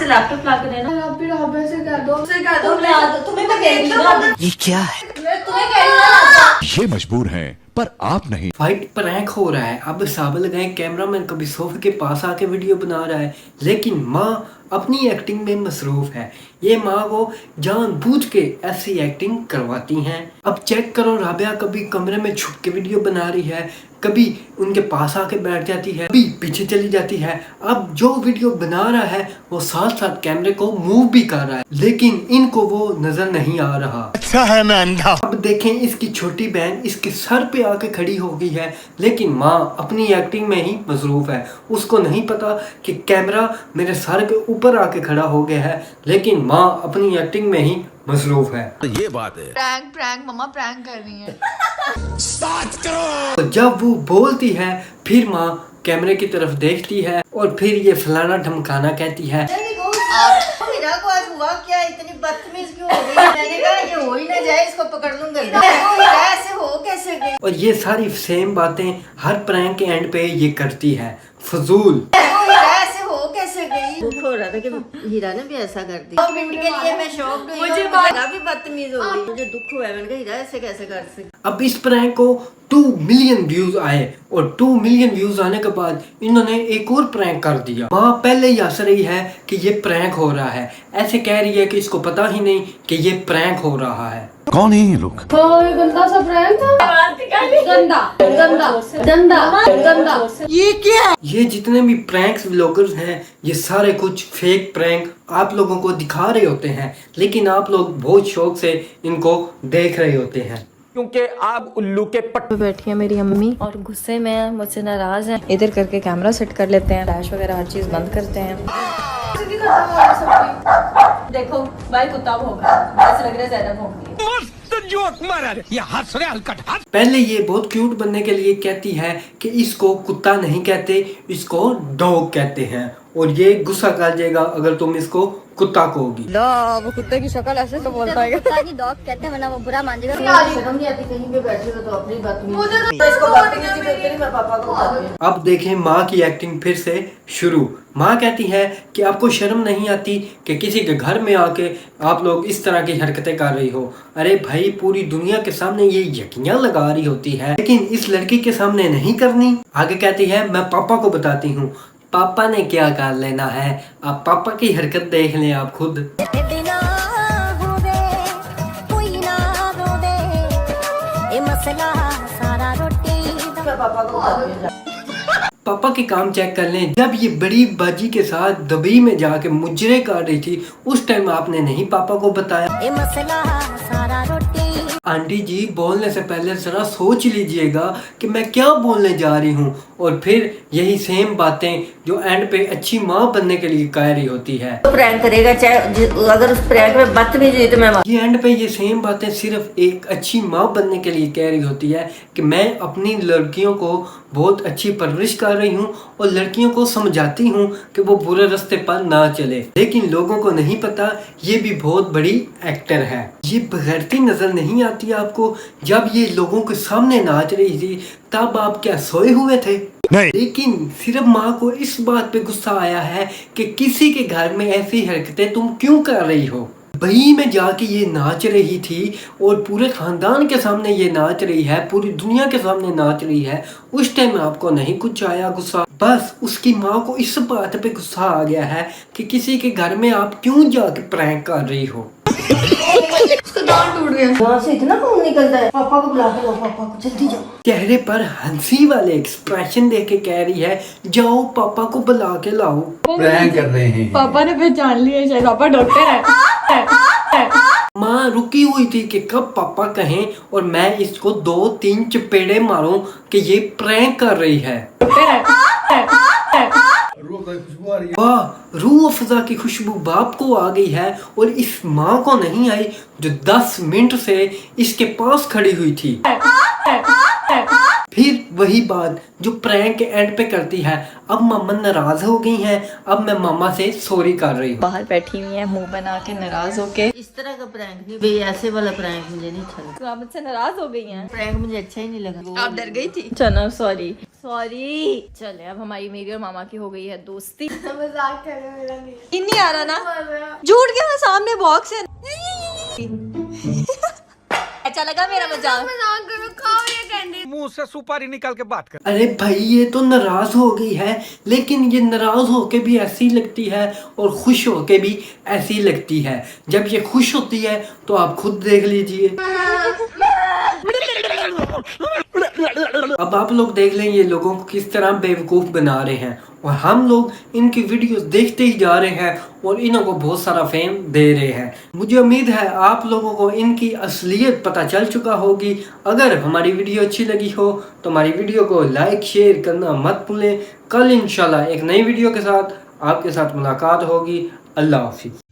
से लैपटॉप ला के देना। फिर हमें से कह दो, तुम्हें मैं कह रही हूँ ये क्या है? मैं तुम्हें कह रही हूँ ये मजबूर हैं पर आप नहीं। फाइट प्रैंक हो रहा है। अब साबल लगाए कैमरामैन कभी सोफे के पास आके वीडियो बना रहा है, लेकिन माँ अपनी एक्टिंग में मसरूफ है। ये माँ को जानबूझ के ऐसी एक्टिंग करवाती हैं। अब चेक करो, राबिया कभी कमरे में छुप के वीडियो बना रही है, कभी उनके पास आके बैठ जाती है, कभी पीछे चली जाती है। अब जो वीडियो बना रहा है वो साथ साथ कैमरे को मूव भी कर रहा है, लेकिन इनको वो नजर नहीं आ रहा। अच्छा है मैं अंधा। अब देखें, इसकी छोटी बहन इसके सर पे आके खड़ी हो गई है, लेकिन माँ अपनी एक्टिंग में ही मसरूफ है। उसको नहीं पता कि कैमरा मेरे सर के ऊपर आके खड़ा हो गया है, लेकिन माँ अपनी एक्टिंग में ही मसरूफ है। तो ये बात है। प्रैंक मम्मा प्रैंक कर रही है। स्टार्ट करो। तो जब वो बोलती है फिर माँ कैमरे की तरफ देखती है और फिर ये फलाना ढमकाना कहती है। हीरा को आज हुआ क्या, इतनी बदतमीज क्यों हो गई? मैंने कहा ये हो ही ना जाए, इसको पकड़ लूंगा। हीरा ऐसे हो कैसे गई? और ये सारी सेम बातें हर प्रैंक के एंड पे ये करती है। फजूल। हीरा ऐसे हो कैसे गई? दुख हो रहा था कि हीरा ने भी ऐसा कर दिया। 2 मिनट के लिए मैं शॉक्ड हुई। मुझे हीरा भी बदतमीज हो गई, मुझे दुख हुआ। मैंने कहा हीरा ऐसे कैसे कर सकती? अब इस प्रैंक को 2 मिलियन व्यूज आए और 2 मिलियन व्यूज आने के बाद इन्होंने एक और प्रैंक कर दिया। माँ पहले ही हंस रही है कि ये प्रैंक हो रहा है, ऐसे कह रही है कि इसको पता ही नहीं कि ये प्रैंक हो रहा है। कौन है ये लोग? ये गंदा सा प्रैंक था। गंदा गंदा गंदा गंदा। ये क्या? ये जितने भी प्रैंक्स व्लॉगर्स हैं ये सारे कुछ फेक प्रैंक आप लोगों को दिखा रहे होते हैं, लेकिन आप लोग बहुत शौक से इनको देख रहे होते हैं। क्योंकि आप उल्लू के पट पे बैठी है मेरी अम्मी और गुस्से में है, मुझसे नाराज है। इधर करके कैमरा सेट कर लेते हैं, फ्लैश वगैरह हर चीज बंद करते हैं। देखो भाई कुत्ता भौंक रहा है, ऐसे लग रहा है ज़्यादा भौंक रही है। पहले ये बहुत क्यूट बनने के लिए कहती है कि इसको कुत्ता नहीं कहते, इसको डॉग कहते हैं, और ये गुस्सा कर जाएगा अगर तुम इसको कुत्ता कहोगी। वो कुत्ते की शक्ल ऐसे तो बोलता है। कुत्ता की डॉग कहते हैं, वरना वो बुरा मान जाएगा। शर्म नहीं आती कहीं पे बैठी हो तो अपनी बात में। इसको बदतमीजी करके नहीं, मैं पापा को बताती हूँ। अब देखें माँ की एक्टिंग फिर से शुरू। माँ कहती है कि आपको शर्म नहीं आती कि किसी के घर में आके आप लोग इस तरह की हरकतें कर रही हो। अरे भाई, पूरी दुनिया के सामने ये यकीनियां लगा रही होती है, लेकिन इस लड़की के सामने नहीं करनी। आगे कहती है मैं पापा को बताती हूँ। पापा ने क्या कर लेना है, आप पापा की हरकत देख लें आप खुद। पापा को बताती हूँ। पापा के काम चेक कर लें। जब ये बड़ी बाजी के साथ दुबई में जाके मुजरे काट रही थी, उस टाइम आपने नहीं पापा को बताया। आंटी जी, बोलने से पहले जरा सोच लीजिएगा कि मैं क्या बोलने जा रही हूँ, और फिर यही सेम बातें जो एंड पे अच्छी माँ बनने के लिए कह रही होती है। तो प्रैंक करेगा, चाहे अगर उस प्रैंक में बदतमीजी तो मैं ये एंड पे ये सेम बातें सिर्फ एक अच्छी माँ बनने के लिए कह रही होती है कि मैं अपनी लड़कियों को बहुत अच्छी परवरिश कर रही हूँ और लड़कियों को समझाती हूँ कि वो बुरे रास्ते पर ना चले। लेकिन लोगों को नहीं पता ये भी बहुत बड़ी एक्टर है। ये बगैरती नजर नहीं आती आपको? जब ये लोगों के सामने नाच रही थी तब आप क्या सोए हुए थे? नहीं। लेकिन सिर्फ माँ को इस बात पे गुस्सा आया है कि किसी के घर में ऐसी हरकतें तुम क्यों कर रही हो। दुबई में जाके ये नाच रही थी और पूरे खानदान के सामने ये नाच रही है, पूरी दुनिया के सामने नाच रही है। उस टाइम आपको नहीं कुछ आया गुस्सा? बस उसकी माँ को इस बात पे गुस्सा आ गया है कि किसी के घर में आप क्यों जाके प्रैंक कर रही हो। उसका दांत टूट गया। यहाँ से इतना खून निकलता है। पापा को बुला के लाओ, पापा को जल्दी जाओ। चेहरे पर हंसी वाले एक्सप्रेशन देख के कह रही है जाओ पापा को बुला के लाओ। प्रैंक कर रहे हैं। पापा ने पहचान लिया शायद, पापा डॉक्टर है। माँ रुकी हुई थी कि कब पापा कहें और मैं इसको 2-3 चपेड़े मारूं कि ये प्रैंक कर रही है। वाह, रूह अफ़ज़ा की खुशबू बाप को आ गई है और इस माँ को नहीं आई जो 10 मिनट से इसके पास खड़ी हुई थी। फिर वही बात जो प्रैंक के एंड पे करती है। अब मामा नाराज हो गई हैं, अब मैं मामा से सॉरी कर रही हूँ। बाहर बैठी हुई है मुंह बना के नाराज होके। इस तरह का प्रैंक नहीं भाई, ऐसे वाला प्रैंक मुझे नहीं अच्छा लगा। तो आप मुझसे नाराज हो गई हैं? प्रैंक मुझे अच्छा ही नहीं लगा। आप डर गई थी? चलो सॉरी। सॉरी। चले अब हमारी, मेरी और मामा की हो गई है दोस्ती। मजाक कर रहे हो, मेरा नहीं नहीं आ रहा ना, झूठ के मैं सामने बॉक्स है। अच्छा लगा मेरा मजाक? मजाक करो, खाओ ये कैंडी। मुंह से सुपारी निकाल के बात कर। अरे भाई ये तो नाराज हो गई है, लेकिन ये नाराज होके भी ऐसी लगती है और खुश होके भी ऐसी लगती है। जब ये खुश होती है तो आप खुद देख लीजिए। अब आप लोग देख लें ये लोगों को किस तरह बेवकूफ बना रहे हैं, और हम लोग इनकी वीडियोस देखते ही जा रहे हैं और इन्हों को बहुत सारा फेम दे रहे हैं। मुझे उम्मीद है आप लोगों को इनकी असलियत पता चल चुका होगी। अगर हमारी वीडियो अच्छी लगी हो तो हमारी वीडियो को लाइक शेयर करना मत भूलें। कल इंशाल्लाह एक नई वीडियो के साथ आपके साथ मुलाकात होगी। अल्लाह हाफिज़।